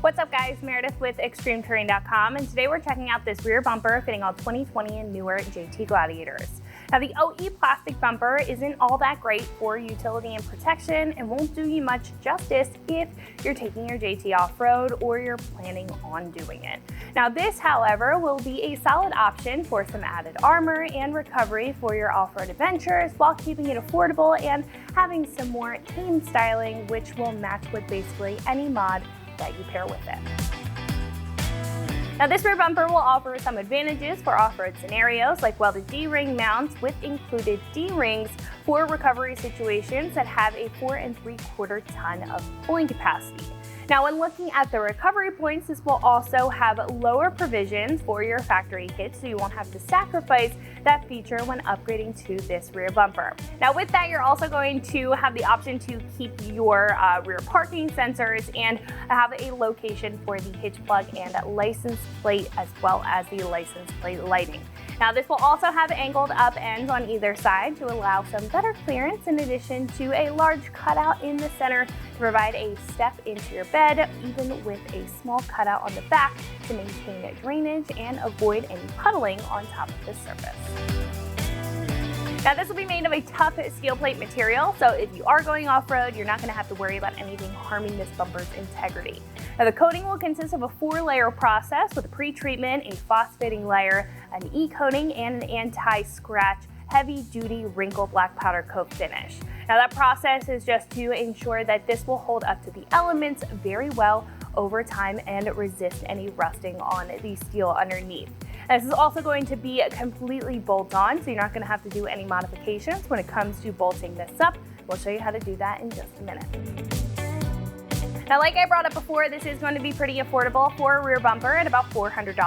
What's up guys, Meredith with ExtremeTerrain.com, and today we're checking out this rear bumper fitting all 2020 and newer JT Gladiators. Now the OE plastic bumper isn't all that great for utility and protection and won't do you much justice if you're taking your JT off-road or you're planning on doing it. Now this, however, will be a solid option for some added armor and recovery for your off-road adventures while keeping it affordable and having some more tame styling, which will match with basically any mod that you pair with it. Now this rear bumper will offer some advantages for off-road scenarios like welded D-ring mounts with included D-rings for recovery situations that have a 4 3/4 ton of pulling capacity. Now when looking at the recovery points, this will also have lower provisions for your factory kit, so you won't have to sacrifice that feature when upgrading to this rear bumper. Now with that, you're also going to have the option to keep your rear parking sensors and have a location for the hitch plug and license plate, as well as the license plate lighting. Now this will also have angled up ends on either side to allow some better clearance, in addition to a large cutout in the center to provide a step into your bed, even with a small cutout on the back to maintain drainage and avoid any puddling on top of the surface. Now this will be made of a tough steel plate material, so if you are going off-road, you're not going to have to worry about anything harming this bumper's integrity. Now the coating will consist of a 4-layer process with a pre-treatment, a phosphating layer, an e-coating, and an anti-scratch heavy-duty wrinkle black powder coat finish. Now that process is just to ensure that this will hold up to the elements very well over time and resist any rusting on the steel underneath. This is also going to be completely bolt-on, so you're not going to have to do any modifications when it comes to bolting this up. We'll show you how to do that in just a minute. Now, like I brought up before, this is going to be pretty affordable for a rear bumper at about $400.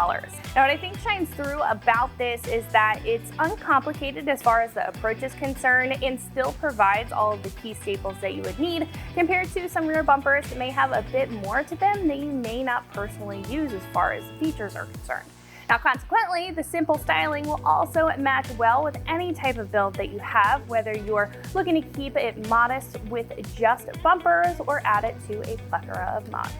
Now, what I think shines through about this is that it's uncomplicated as far as the approach is concerned and still provides all of the key staples that you would need, compared to some rear bumpers that may have a bit more to them that you may not personally use as far as features are concerned. Now, consequently, the simple styling will also match well with any type of build that you have, whether you're looking to keep it modest with just bumpers or add it to a plethora of mods.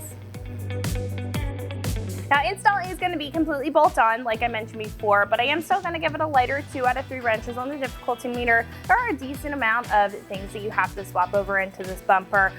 Now, install is going to be completely bolt-on, like I mentioned before, but I am still going to give it a lighter 2 out of 3 wrenches on the difficulty meter. There are a decent amount of things that you have to swap over into this bumper,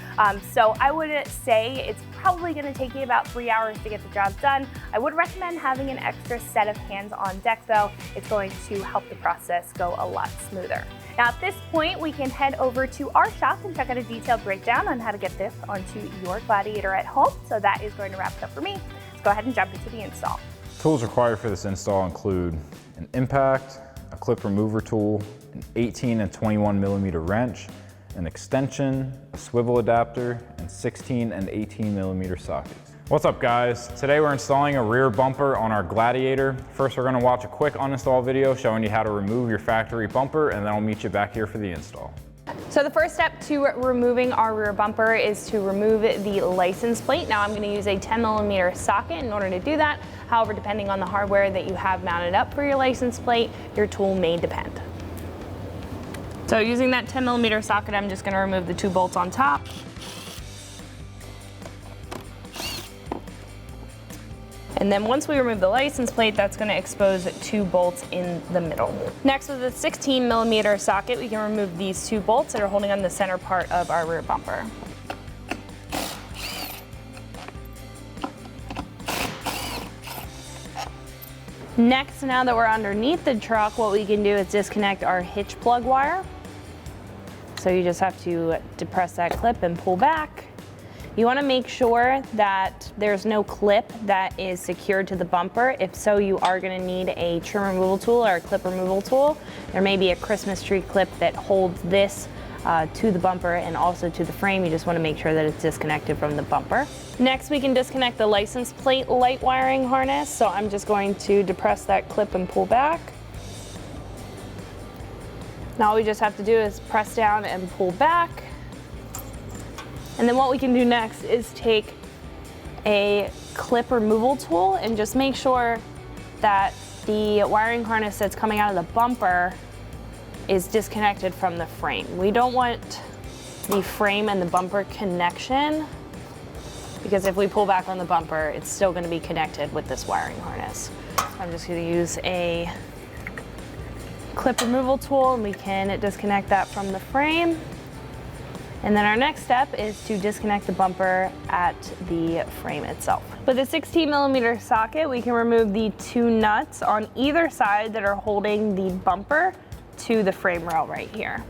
so I would say it's probably going to take you about 3 hours to get the job done. I would recommend having an extra set of hands on deck though. It's going to help the process go a lot smoother. Now at this point, we can head over to our shop and check out a detailed breakdown on how to get this onto your Gladiator at home. So that is going to wrap it up for me. Let's go ahead and jump into the install. Tools required for this install include an impact, a clip remover tool, an 18 and 21 millimeter wrench, an extension, a swivel adapter, and 16 and 18 millimeter sockets. What's up guys? Today we're installing a rear bumper on our Gladiator. First we're going to watch a quick uninstall video showing you how to remove your factory bumper, and then I'll meet you back here for the install. So the first step to removing our rear bumper is to remove the license plate. Now I'm going to use a 10 millimeter socket in order to do that. However, depending on the hardware that you have mounted up for your license plate, your tool may depend. So using that 10 millimeter socket, I'm just going to remove the 2 bolts on top. And then once we remove the license plate, that's going to expose 2 bolts in the middle. Next, with a 16 millimeter socket, we can remove these 2 bolts that are holding on the center part of our rear bumper. Next, now that we're underneath the truck, what we can do is disconnect our hitch plug wire. So you just have to depress that clip and pull back. You want to make sure that there's no clip that is secured to the bumper. If so, you are going to need a trim removal tool or a clip removal tool. There may be a Christmas tree clip that holds this to the bumper and also to the frame. You just want to make sure that it's disconnected from the bumper. Next, we can disconnect the license plate light wiring harness. So I'm just going to depress that clip and pull back. Now all we just have to do is press down and pull back. And then what we can do next is take a clip removal tool and just make sure that the wiring harness that's coming out of the bumper is disconnected from the frame. We don't want the frame and the bumper connection because if we pull back on the bumper, it's still going to be connected with this wiring harness. I'm just going to use a clip removal tool and we can disconnect that from the frame. And then our next step is to disconnect the bumper at the frame itself. With a 16mm socket, we can remove the 2 nuts on either side that are holding the bumper to the frame rail right here.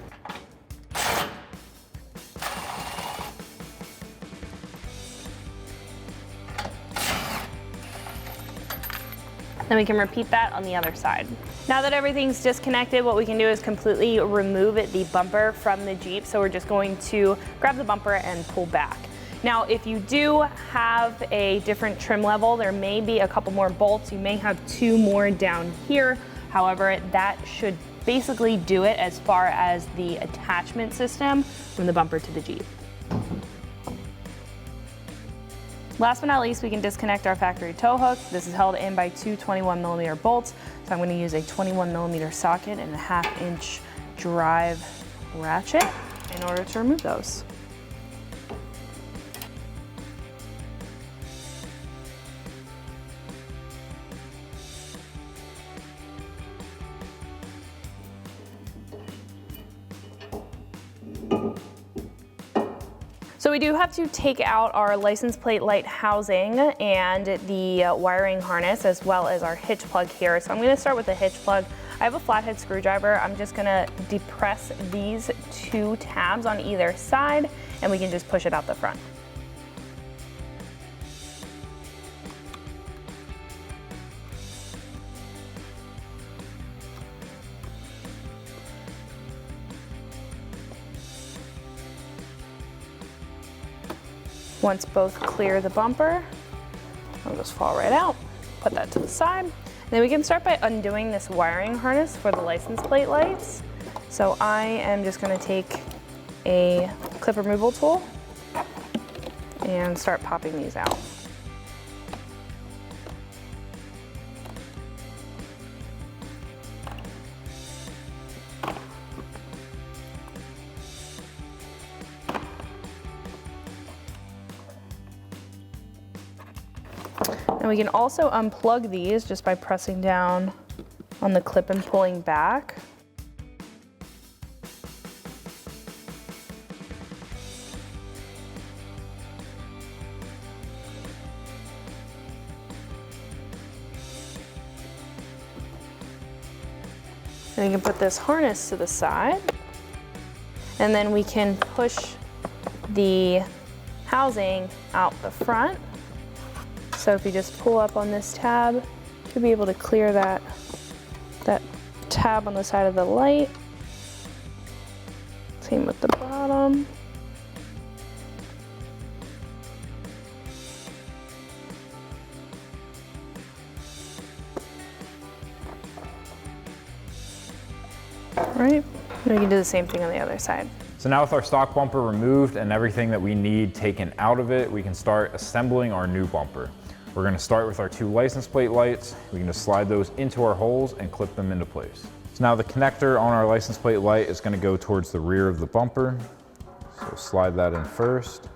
Then we can repeat that on the other side. Now that everything's disconnected, what we can do is completely remove the bumper from the Jeep. So we're just going to grab the bumper and pull back. Now, if you do have a different trim level, there may be a couple more bolts. You may have 2 more down here. However, that should basically do it as far as the attachment system from the bumper to the Jeep. Last but not least, we can disconnect our factory tow hook. This is held in by 2 21mm bolts. So I'm going to use a 21mm socket and a 1/2 inch drive ratchet in order to remove those. So we do have to take out our license plate light housing and the wiring harness, as well as our hitch plug here. So I'm going to start with the hitch plug. I have a flathead screwdriver. I'm just going to depress these 2 tabs on either side and we can just push it out the front. Once both clear the bumper, it'll just fall right out. Put that to the side. And then we can start by undoing this wiring harness for the license plate lights. So I am just going to take a clip removal tool and start popping these out. And we can also unplug these just by pressing down on the clip and pulling back. And you can put this harness to the side. And then we can push the housing out the front. So if you just pull up on this tab, you should be able to clear that tab on the side of the light. Same with the bottom. All right, and we can do the same thing on the other side. So now with our stock bumper removed and everything that we need taken out of it, we can start assembling our new bumper. We're going to start with our 2 license plate lights. We can just slide those into our holes and clip them into place. So now the connector on our license plate light is going to go towards the rear of the bumper. So slide that in first.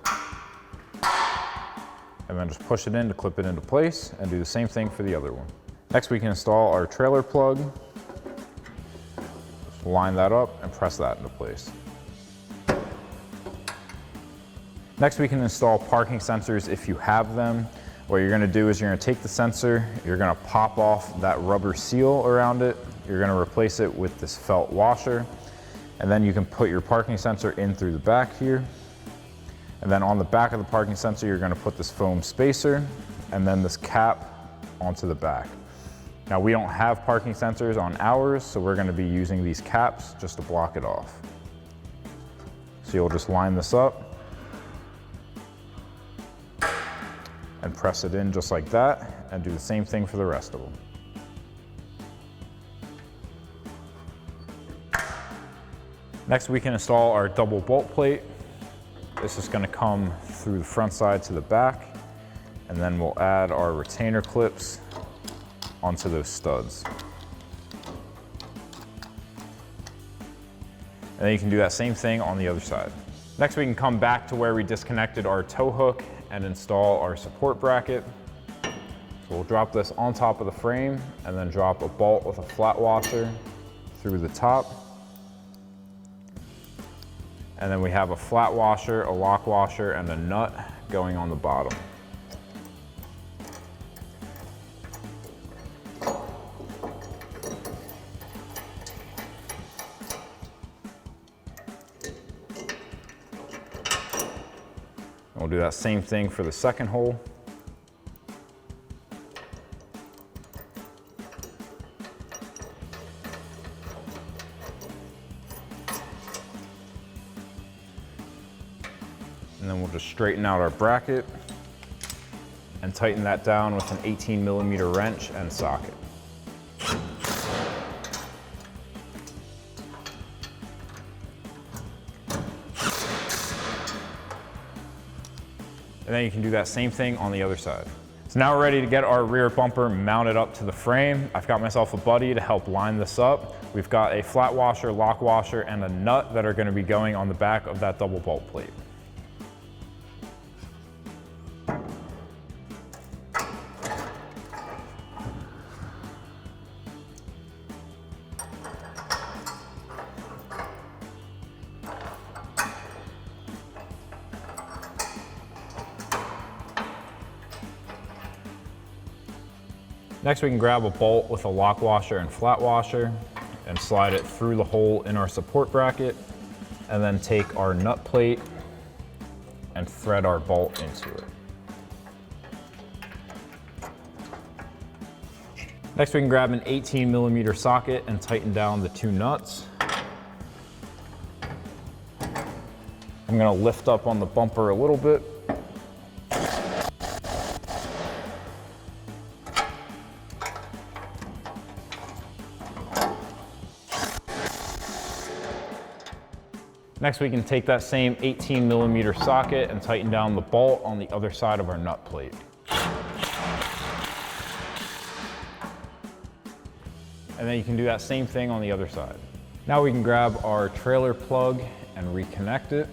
And then just push it in to clip it into place and do the same thing for the other one. Next we can install our trailer plug. Just line that up and press that into place. Next we can install parking sensors if you have them. What you're going to do is you're going to take the sensor, you're going to pop off that rubber seal around it, you're going to replace it with this felt washer, and then you can put your parking sensor in through the back here. And then on the back of the parking sensor, you're going to put this foam spacer and then this cap onto the back. Now we don't have parking sensors on ours, so we're going to be using these caps just to block it off. So you'll just line this up and press it in just like that, and do the same thing for the rest of them. Next we can install our double bolt plate. This is going to come through the front side to the back, and then we'll add our retainer clips onto those studs. And then you can do that same thing on the other side. Next, we can come back to where we disconnected our tow hook and install our support bracket. So we'll drop this on top of the frame and then drop a bolt with a flat washer through the top. And then we have a flat washer, a lock washer, and a nut going on the bottom. We'll do that same thing for the second hole. And then we'll just straighten out our bracket and tighten that down with an 18mm wrench and socket. And then you can do that same thing on the other side. So now we're ready to get our rear bumper mounted up to the frame. I've got myself a buddy to help line this up. We've got a flat washer, lock washer, and a nut that are going to be going on the back of that double bolt plate. Next, we can grab a bolt with a lock washer and flat washer and slide it through the hole in our support bracket, and then take our nut plate and thread our bolt into it. Next, we can grab an 18mm socket and tighten down the two nuts. I'm gonna lift up on the bumper a little bit. Next, we can take that same 18mm socket and tighten down the bolt on the other side of our nut plate. And then you can do that same thing on the other side. Now we can grab our trailer plug and reconnect it.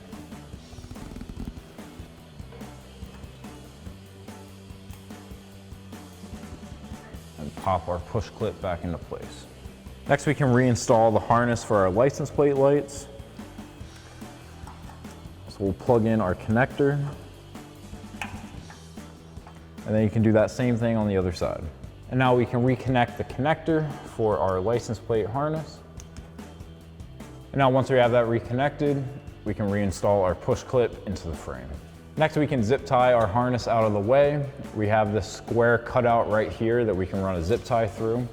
And pop our push clip back into place. Next, we can reinstall the harness for our license plate lights. So we'll plug in our connector, and then you can do that same thing on the other side. And now we can reconnect the connector for our license plate harness. And now once we have that reconnected, we can reinstall our push clip into the frame. Next, we can zip tie our harness out of the way. We have this square cutout right here that we can run a zip tie through.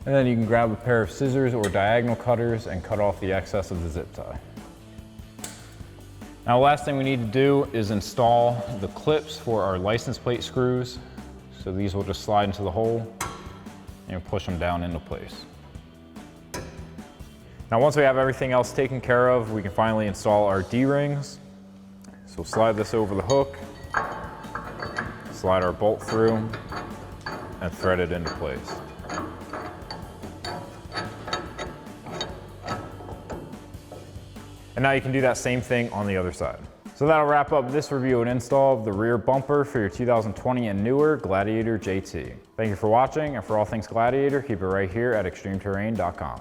And then you can grab a pair of scissors or diagonal cutters and cut off the excess of the zip tie. Now, the last thing we need to do is install the clips for our license plate screws. So these will just slide into the hole and push them down into place. Now, once we have everything else taken care of, we can finally install our D-rings. So we'll slide this over the hook, slide our bolt through, and thread it into place. And now you can do that same thing on the other side. So that'll wrap up this review and install of the rear bumper for your 2020 and newer Gladiator JT. Thank you for watching, and for all things Gladiator, keep it right here at extremeterrain.com.